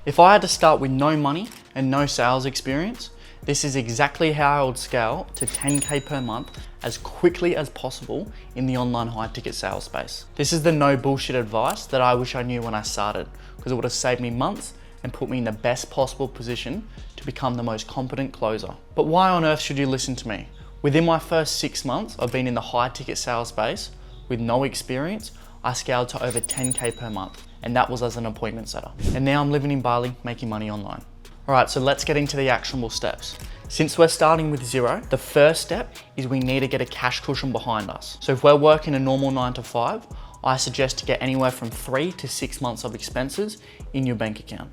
If I had to start with no money and no sales experience, this is exactly how I would scale to 10K per month as quickly as possible in the online high ticket sales space. This is the no bullshit advice that I wish I knew when I started, because it would have saved me months and put me in the best possible position to become the most competent closer. But why on earth should you listen to me? Within my first 6 months of being in the high ticket sales space with no experience, I scaled to over 10K per month, and that was as an appointment setter. And now I'm living in Bali, making money online. All right, so let's get into the actionable steps. Since we're starting with zero, the first step is we need to get a cash cushion behind us. So if we're working a normal 9 to 5, I suggest to get anywhere from 3 to 6 months of expenses in your bank account.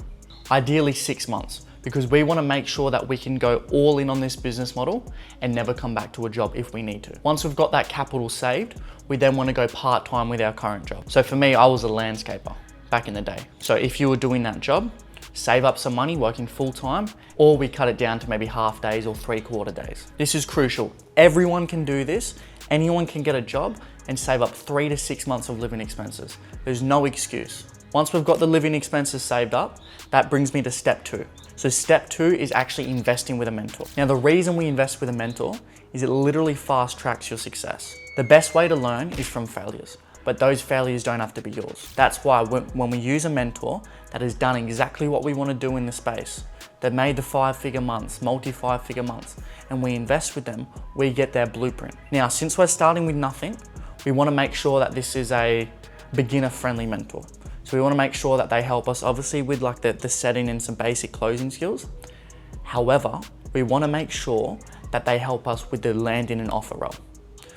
Ideally 6 months, because we want to make sure that we can go all in on this business model and never come back to a job if we need to. Once we've got that capital saved, we then want to go part-time with our current job. So for me, I was a landscaper back in the day. So if you were doing that job, save up some money working full-time, or we cut it down to maybe half days or 3/4 days. This is crucial. Everyone can do this. Anyone can get a job and save up 3 to 6 months of living expenses. There's no excuse. Once we've got the living expenses saved up, that brings me to step 2. So step 2 is actually investing with a mentor. Now, the reason we invest with a mentor is it literally fast tracks your success. The best way to learn is from failures, but those failures don't have to be yours. That's why when we use a mentor that has done exactly what we want to do in the space, they've made the 5-figure months, multi-5-figure months, and we invest with them, we get their blueprint. Now, since we're starting with nothing, we want to make sure that this is a beginner-friendly mentor. So we want to make sure that they help us obviously with like the setting and some basic closing skills. However, we want to make sure that they help us with the landing and offer role.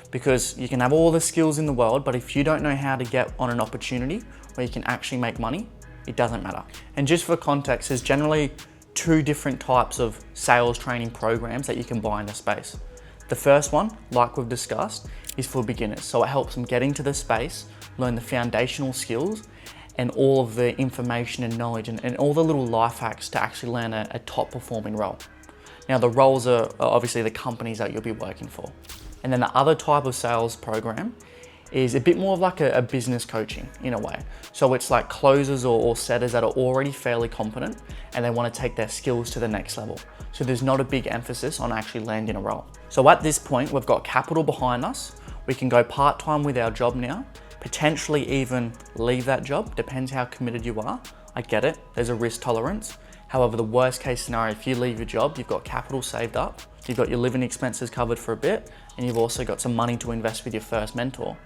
Because you can have all the skills in the world, but if you don't know how to get on an opportunity where you can actually make money, it doesn't matter. And just for context, there's generally 2 different types of sales training programs that you can buy in the space. The first one, like we've discussed, is for beginners. So it helps them get into the space, learn the foundational skills, and all of the information and knowledge and all the little life hacks to actually land a top performing role. Now, the roles are obviously the companies that you'll be working for. And then the other type of sales program is a bit more of like a business coaching in a way. So it's like closers or setters that are already fairly competent and they want to take their skills to the next level. So there's not a big emphasis on actually landing a role. So at this point, we've got capital behind us. We can go part-time with our job now, potentially even leave that job, depends how committed you are. I get it, there's a risk tolerance. However, the worst case scenario, if you leave your job, you've got capital saved up, you've got your living expenses covered for a bit, and you've also got some money to invest with your first mentor.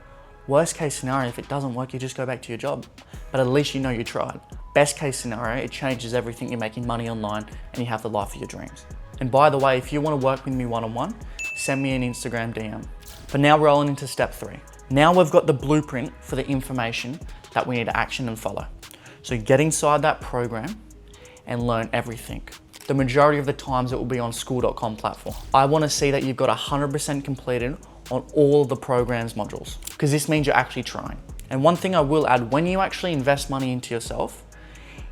Worst case scenario, if it doesn't work, you just go back to your job. But at least you know you tried. Best case scenario, it changes everything, you're making money online and you have the life of your dreams. And by the way, if you want to work with me one-on-one, send me an Instagram DM. But now rolling into step 3. Now we've got the blueprint for the information that we need to action and follow. So get inside that program and learn everything. The majority of the times it will be on Skool.com platform. I want to see that you've got 100% completed on all of the program's modules, because this means you're actually trying. And one thing I will add, when you actually invest money into yourself,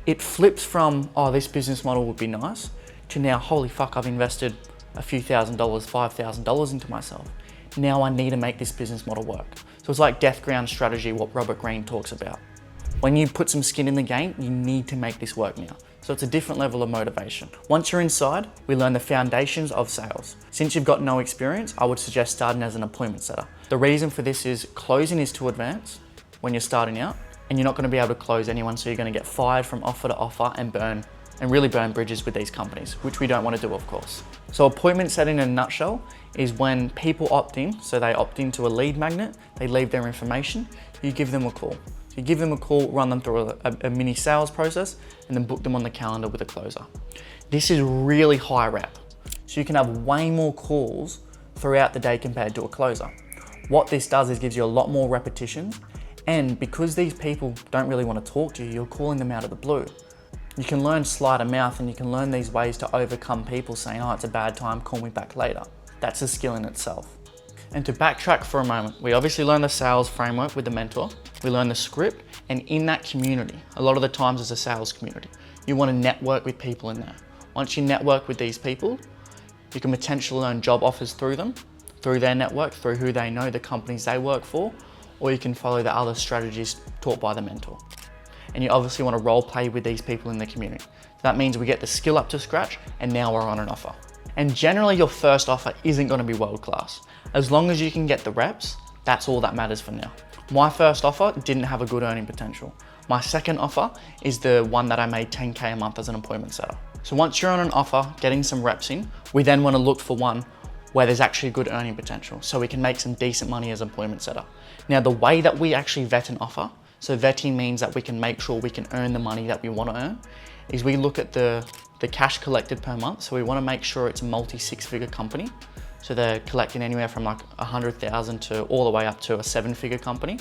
it flips from, oh, this business model would be nice, to now, holy fuck, I've invested a few $1,000s, $5,000 into myself. Now I need to make this business model work. So it's like death ground strategy, what Robert Greene talks about. When you put some skin in the game, you need to make this work now. So it's a different level of motivation. Once you're inside, we learn the foundations of sales. Since you've got no experience, I would suggest starting as an appointment setter. The reason for this is closing is too advanced when you're starting out, and you're not going to be able to close anyone, so you're going to get fired from offer to offer and really burn bridges with these companies, which we don't want to do, of course. So appointment setting in a nutshell is when people opt in, so they opt into a lead magnet, they leave their information, you give them a call. So you give them a call, run them through a mini sales process, and then book them on the calendar with a closer. This is really high rep, so you can have way more calls throughout the day compared to a closer. What this does is gives you a lot more repetitions, and because these people don't really want to talk to you, you're calling them out of the blue. You can learn sleight of mouth, and you can learn these ways to overcome people saying, oh, it's a bad time, call me back later. That's a skill in itself. And to backtrack for a moment, we obviously learn the sales framework with the mentor, we learn the script, and in that community, a lot of the times it's a sales community, you want to network with people in there. Once you network with these people, you can potentially learn job offers through them, through their network, through who they know, the companies they work for, or you can follow the other strategies taught by the mentor. and you obviously want to role play with these people in the community. That means we get the skill up to scratch and now we're on an offer. And generally your first offer isn't going to be world class. As long as you can get the reps, that's all that matters for now. My first offer didn't have a good earning potential. My second offer is the one that I made 10K a month as an appointment setter. So once you're on an offer, getting some reps in, we then want to look for one where there's actually good earning potential so we can make some decent money as an appointment setter. Now the way that we actually vet an offer, so vetting means that we can make sure we can earn the money that we want to earn, is we look at the cash collected per month. So we want to make sure it's a multi six-figure company. So they're collecting anywhere from like 100,000 to all the way up to a 7-figure company.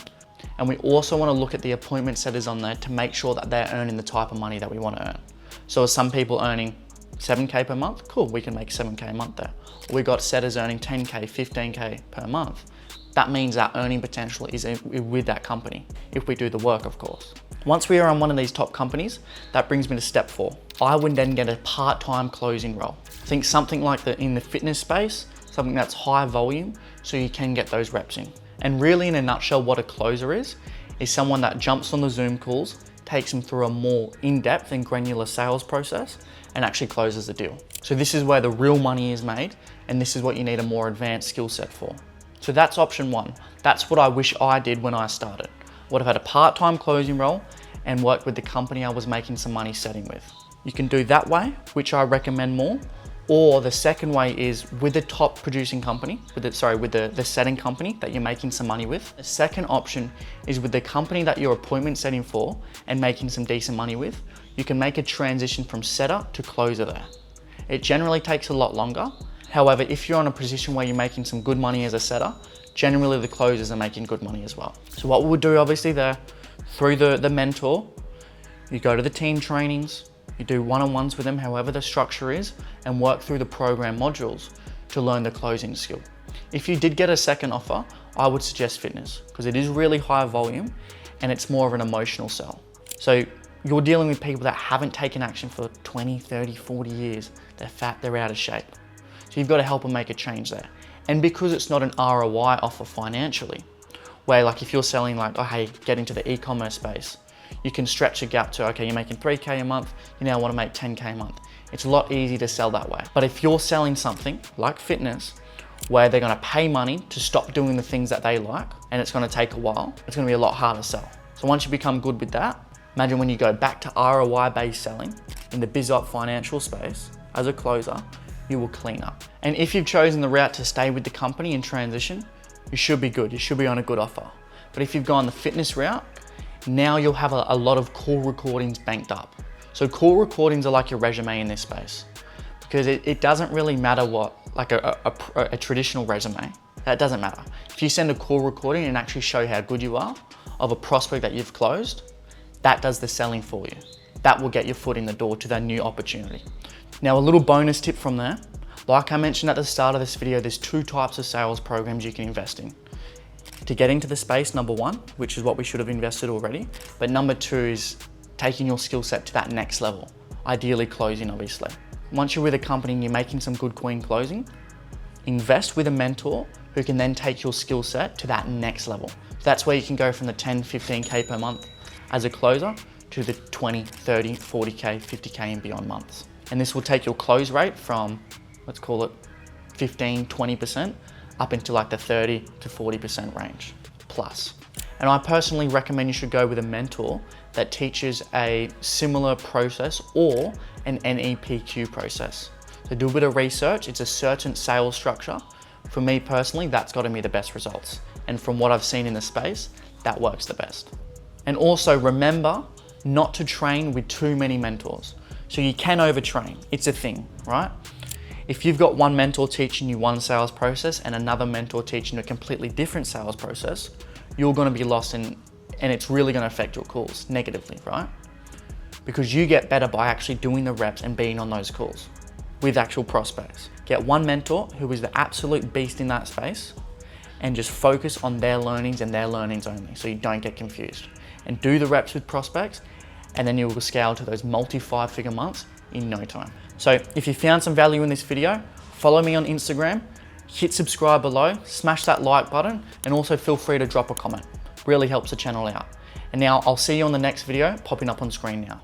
And we also want to look at the appointment setters on there to make sure that they're earning the type of money that we want to earn. So as some people earning 7K per month, cool, we can make 7K a month there. Or we got setters earning 10K, 15K per month. That means our earning potential is with that company, if we do the work, of course. Once we are on one of these top companies, that brings me to step 4. I would then get a part-time closing role. Think something like in the fitness space, something that's high volume, so you can get those reps in. And really in a nutshell, what a closer is someone that jumps on the Zoom calls, takes them through a more in-depth and granular sales process, and actually closes the deal. So this is where the real money is made, and this is what you need a more advanced skill set for. So that's option 1. That's what I wish I did when I started. Would have had a part-time closing role and worked with the company I was making some money setting with. You can do that way, which I recommend more. Or the second way is with the top producing company, with the setting company that you're making some money with. The second option is with the company that you're appointment setting for and making some decent money with, you can make a transition from setter to closer there. It generally takes a lot longer. However, if you're in a position where you're making some good money as a setter, generally the closers are making good money as well. So what we would do obviously there, through the mentor, you go to the team trainings, you do one-on-ones with them, however the structure is, and work through the program modules to learn the closing skill. If you did get a second offer, I would suggest fitness because it is really high volume and it's more of an emotional sell. So you're dealing with people that haven't taken action for 20, 30, 40 years. They're fat, they're out of shape. So you've got to help them make a change there. And because it's not an ROI offer financially, where like if you're selling like, oh hey, get into the e-commerce space, you can stretch a gap to, okay, you're making 3K a month, you now want to make 10K a month. It's a lot easier to sell that way. But if you're selling something like fitness, where they're going to pay money to stop doing the things that they like, and it's going to take a while, it's going to be a lot harder to sell. So once you become good with that, imagine when you go back to ROI-based selling in the BizOp financial space as a closer, you will clean up. And if you've chosen the route to stay with the company and transition, you should be good. You should be on a good offer. But if you've gone the fitness route, now you'll have a lot of call recordings banked up. So call recordings are like your resume in this space because it doesn't really matter what, like a traditional resume, that doesn't matter. If you send a call recording and actually show how good you are of a prospect that you've closed, that does the selling for you. That will get your foot in the door to that new opportunity. Now a little bonus tip from there, like I mentioned at the start of this video, there's 2 types of sales programs you can invest in. To get into the space, number 1, which is what we should have invested already, but number 2 is taking your skill set to that next level, ideally closing obviously. Once you're with a company and you're making some good queen closing, invest with a mentor who can then take your skill set to that next level. So that's where you can go from the 10, 15K per month as a closer to the 20, 30, 40K, 50K and beyond months. And this will take your close rate from, let's call it 15, 20%, up into like the 30 to 40% range plus. And I personally recommend you should go with a mentor that teaches a similar process or an NEPQ process. So do a bit of research. It's a certain sales structure. For me personally, that's gotten me the best results. And from what I've seen in the space, that works the best. And also remember not to train with too many mentors. So you can overtrain, it's a thing, right? If you've got one mentor teaching you one sales process and another mentor teaching you a completely different sales process, you're gonna be lost and it's really gonna affect your calls negatively, right? Because you get better by actually doing the reps and being on those calls with actual prospects. Get one mentor who is the absolute beast in that space and just focus on their learnings and their learnings only so you don't get confused. And do the reps with prospects and then you will scale to those multi-5-figure months in no time. So if you found some value in this video, follow me on Instagram, hit subscribe below, smash that like button, and also feel free to drop a comment. Really helps the channel out. And now I'll see you on the next video popping up on screen now.